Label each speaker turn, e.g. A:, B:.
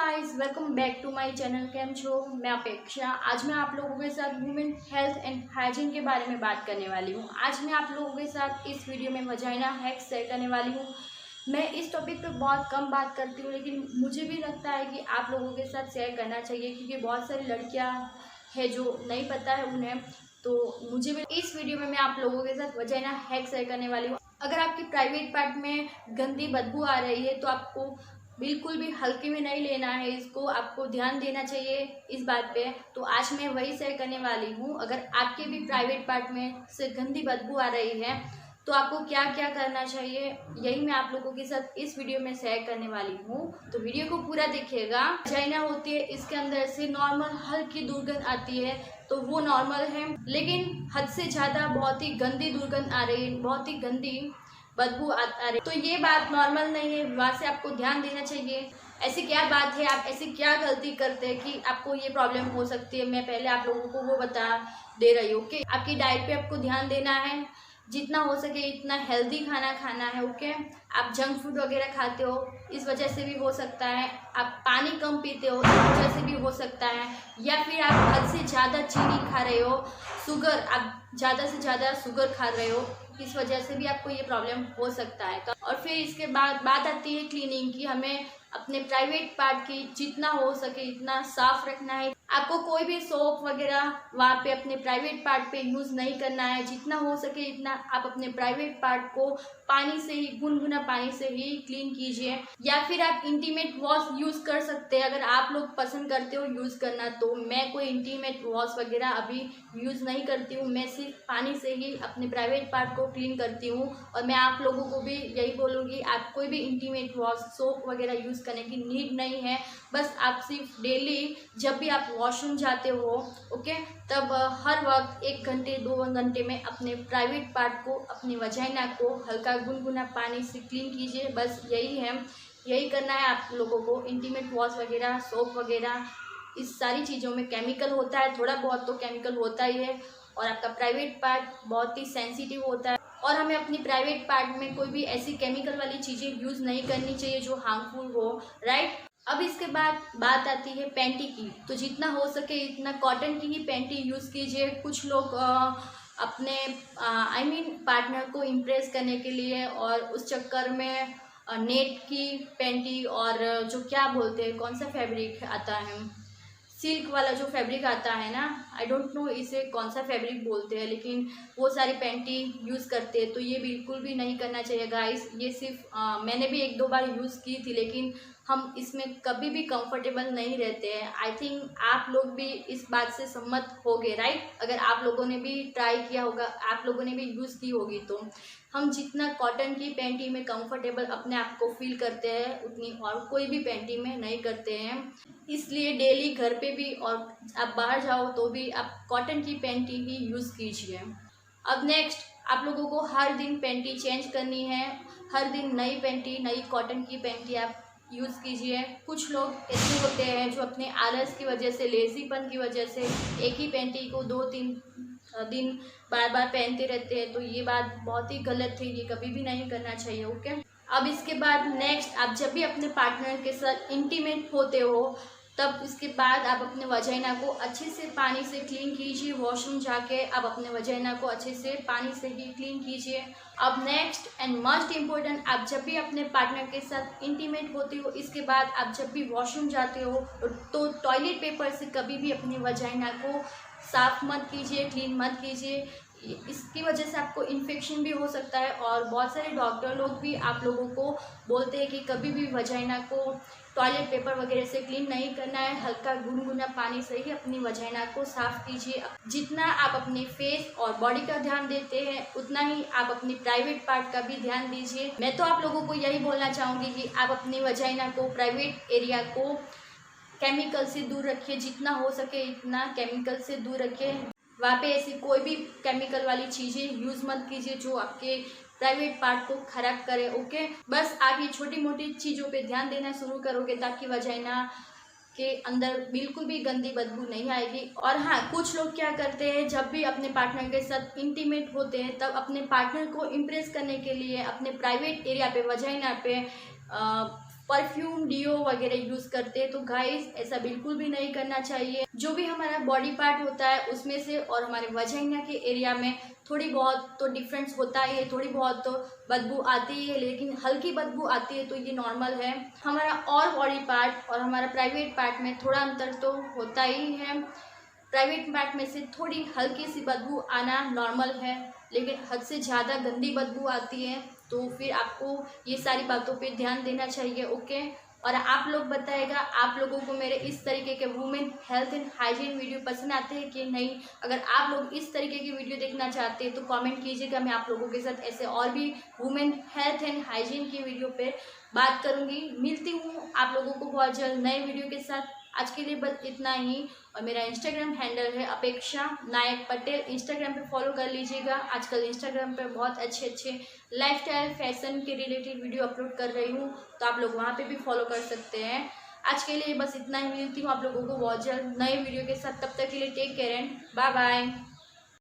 A: Guys, welcome back to my channel. कैम छो, मैं अपेक्षा। आज मैं आप लोगों के साथ वुमेन हेल्थ एंड हाइजीन के बारे में बात करने वाली हूँ। आज मैं आप लोगों के साथ इस वीडियो में वजाइना हैक्स शेयर करने वाली हूँ। मैं इस टॉपिक पे बहुत कम बात करती हूँ, लेकिन मुझे भी लगता है कि आप लोगों के साथ शेयर करना चाहिए, क्योंकि बहुत सारी लड़कियाँ हैं जो नहीं पता है उन्हें। तो मुझे भी इस वीडियो में मैं आप लोगों के साथ वजाइना हैक्स शेयर करने वाली हूँ। अगर आपकी प्राइवेट पार्ट में गंदी बदबू आ रही है तो आपको बिल्कुल भी हल्के में नहीं लेना है, इसको आपको ध्यान देना चाहिए इस बात पे। तो आज मैं वही शेयर करने वाली हूँ। अगर आपके भी प्राइवेट पार्ट में से गंदी बदबू आ रही है तो आपको क्या क्या करना चाहिए, यही मैं आप लोगों के साथ इस वीडियो में शेयर करने वाली हूँ। तो वीडियो को पूरा देखिएगा। वजाइना होती है, इसके अंदर से नॉर्मल हल्की दुर्गंध आती है तो वो नॉर्मल है, लेकिन हद से ज़्यादा बहुत ही गंदी दुर्गंध आ रही है, बहुत ही गंदी बदबू आ रही, तो ये बात नॉर्मल नहीं है। वहाँ से आपको ध्यान देना चाहिए। ऐसी क्या बात है, आप ऐसी क्या गलती करते हैं कि आपको ये प्रॉब्लम हो सकती है। मैं पहले आप लोगों को वो बता दे रही हूँ कि आपकी डाइट पे आपको ध्यान देना है, जितना हो सके इतना हेल्दी खाना खाना है। ओके, आप जंक फूड वगैरह खाते हो, इस वजह से भी हो सकता है। आप पानी कम पीते हो, इस वजह से भी हो सकता है। या फिर आप हद से ज़्यादा चीनी खा रहे हो, शुगर, आप ज़्यादा से ज़्यादा शुगर खा रहे हो, इस वजह से भी आपको ये प्रॉब्लम हो सकता है। और फिर इसके बाद बात आती है क्लीनिंग की। हमें अपने प्राइवेट पार्ट की जितना हो सके इतना साफ रखना है। आपको कोई भी सोप वगैरह वहाँ पे अपने प्राइवेट पार्ट पे यूज़ नहीं करना है। जितना हो सके इतना आप अपने प्राइवेट पार्ट को पानी से ही, गुनगुना पानी से ही क्लीन कीजिए। या फिर आप इंटीमेट वॉश यूज़ कर सकते हैं, अगर आप लोग पसंद करते हो यूज़ करना। तो मैं कोई इंटीमेट वॉश वगैरह अभी यूज़ नहीं करती हूँ, मैं सिर्फ पानी से ही अपने प्राइवेट पार्ट को क्लीन करती हूँ। और मैं आप लोगों को भी यही बोलूँगी, आप कोई भी इंटीमेट वॉश, सोप वगैरह यूज़ करने की नीड नहीं है। बस आप सिर्फ डेली जब भी आप वॉशरूम जाते हो, ओके, तब हर वक्त 1 घंटे 2 घंटे में अपने प्राइवेट पार्ट को, अपनी वजाइना को हल्का गुनगुना पानी से क्लीन कीजिए। बस यही है, यही करना है आप लोगों को। इंटीमेट वॉश वगैरह, सोप वगैरह, इस सारी चीज़ों में केमिकल होता है, थोड़ा बहुत तो केमिकल होता ही है। और आपका प्राइवेट पार्ट बहुत ही सेंसिटिव होता है, और हमें अपनी प्राइवेट पार्ट में कोई भी ऐसी केमिकल वाली चीज़ें यूज़ नहीं करनी चाहिए जो हार्मफुल हो, राइट। अब इसके बाद बात आती है पैंटी की। तो जितना हो सके इतना कॉटन की ही पैंटी यूज़ कीजिए। कुछ लोग अपने पार्टनर को इम्प्रेस करने के लिए और उस चक्कर में नेट की पैंटी, और जो क्या बोलते हैं, कौन सा फैब्रिक आता है, सिल्क वाला जो फैब्रिक आता है ना, आई डोंट नो इसे कौन सा फैब्रिक बोलते हैं, लेकिन वो सारी पैंटी यूज़ करते हैं। तो ये बिल्कुल भी नहीं करना चाहिए गाइस। ये सिर्फ मैंने भी 1-2 बार यूज़ की थी, लेकिन हम इसमें कभी भी कंफर्टेबल नहीं रहते हैं। आई थिंक आप लोग भी इस बात से सहमत होगे, राइट। अगर आप लोगों ने भी ट्राई किया होगा, आप लोगों ने भी यूज़ की होगी, तो हम जितना कॉटन की पैंटी में कंफर्टेबल अपने आप को फील करते हैं, उतनी और कोई भी पैंटी में नहीं करते हैं। इसलिए डेली घर पे भी और आप बाहर जाओ तो भी आप कॉटन की पैंटी ही यूज़ कीजिए। अब नेक्स्ट, आप लोगों को हर दिन पैंटी चेंज करनी है। हर दिन नई पैंटी, नई कॉटन की पैंटी आप यूज़ कीजिए। कुछ लोग ऐसे होते हैं जो अपने आलस की वजह से, लेज़ीपन की वजह से एक ही पैंटी को 2-3 दिन बार बार पहनते रहते हैं। तो ये बात बहुत ही गलत है, ये कभी भी नहीं करना चाहिए, ओके। अब इसके बाद नेक्स्ट, आप जब भी अपने पार्टनर के साथ इंटीमेट होते हो, तब इसके बाद आप अपने वजाइना को अच्छे से पानी से क्लीन कीजिए। वॉशरूम जाके आप अपने वजाइना को अच्छे से पानी से ही क्लीन कीजिए। अब नेक्स्ट एंड मोस्ट इम्पोर्टेंट, आप जब भी अपने पार्टनर के साथ इंटीमेट होते हो, इसके बाद आप जब भी वॉशरूम जाते हो तो टॉयलेट पेपर से कभी भी अपनी वजाइना को साफ मत कीजिए, क्लीन मत कीजिए। इसकी वजह से आपको इन्फेक्शन भी हो सकता है। और बहुत सारे डॉक्टर लोग भी आप लोगों को बोलते हैं कि कभी भी वजाइना को टॉयलेट पेपर वगैरह से क्लीन नहीं करना है, हल्का गुनगुना पानी से ही अपनी वजाइना को साफ कीजिए। जितना आप अपने फेस और बॉडी का ध्यान देते हैं, उतना ही आप अपनी प्राइवेट पार्ट का भी ध्यान दीजिए। मैं तो आप लोगों को यही बोलना चाहूँगी कि आप अपनी वजाइना को, प्राइवेट एरिया को केमिकल से दूर रखिए। जितना हो सके इतना केमिकल से दूर रखिए। वहाँ पे ऐसी कोई भी केमिकल वाली चीज़ें यूज़ मत कीजिए जो आपके प्राइवेट पार्ट को खराब करे, ओके। बस आप ये छोटी मोटी चीज़ों पे ध्यान देना शुरू करोगे ताकि वजाइना के अंदर बिल्कुल भी गंदी बदबू नहीं आएगी। और हाँ, कुछ लोग क्या करते हैं, जब भी अपने पार्टनर के साथ इंटीमेट होते हैं तब अपने पार्टनर को इम्प्रेस करने के लिए अपने प्राइवेट एरिया पे, वजाइना पे परफ्यूम, डिओ वगैरह यूज़ करते हैं। तो गाइस ऐसा बिल्कुल भी नहीं करना चाहिए। जो भी हमारा बॉडी पार्ट होता है उसमें से और हमारे वजाइना के एरिया में थोड़ी बहुत तो डिफरेंस होता है, थोड़ी बहुत तो बदबू आती है, लेकिन हल्की बदबू आती है तो ये नॉर्मल है। हमारा और बॉडी पार्ट और हमारा प्राइवेट पार्ट में थोड़ा अंतर तो होता ही है। प्राइवेट पार्ट में से थोड़ी हल्की सी बदबू आना नॉर्मल है, लेकिन हद से ज़्यादा गंदी बदबू आती है तो फिर आपको ये सारी बातों पे ध्यान देना चाहिए। ओके, और आप लोग बताइएगा आप लोगों को मेरे इस तरीके के women health and hygiene video पसंद आते हैं कि नहीं। अगर आप लोग इस तरीके की वीडियो देखना चाहते हैं तो कमेंट कीजिएगा, मैं आप लोगों के साथ ऐसे और भी वुमेन हेल्थ एंड हाइजीन की वीडियो पे बात करूँगी। मिलती हूँ आप लोगों को बहुत जल्द नए वीडियो के साथ। आज के लिए बस इतना ही। और मेरा इंस्टाग्राम हैंडल है अपेक्षा नायक पटेल, इंस्टाग्राम पे फॉलो कर लीजिएगा। आजकल इंस्टाग्राम पे बहुत अच्छे अच्छे लाइफस्टाइल फैशन के रिलेटेड वीडियो अपलोड कर रही हूँ, तो आप लोग वहाँ पे भी फॉलो कर सकते हैं। आज के लिए बस इतना ही। मिलती हूँ आप लोगों को बहुत जल्द नए वीडियो के साथ। तब तक के लिए take care and bye bye.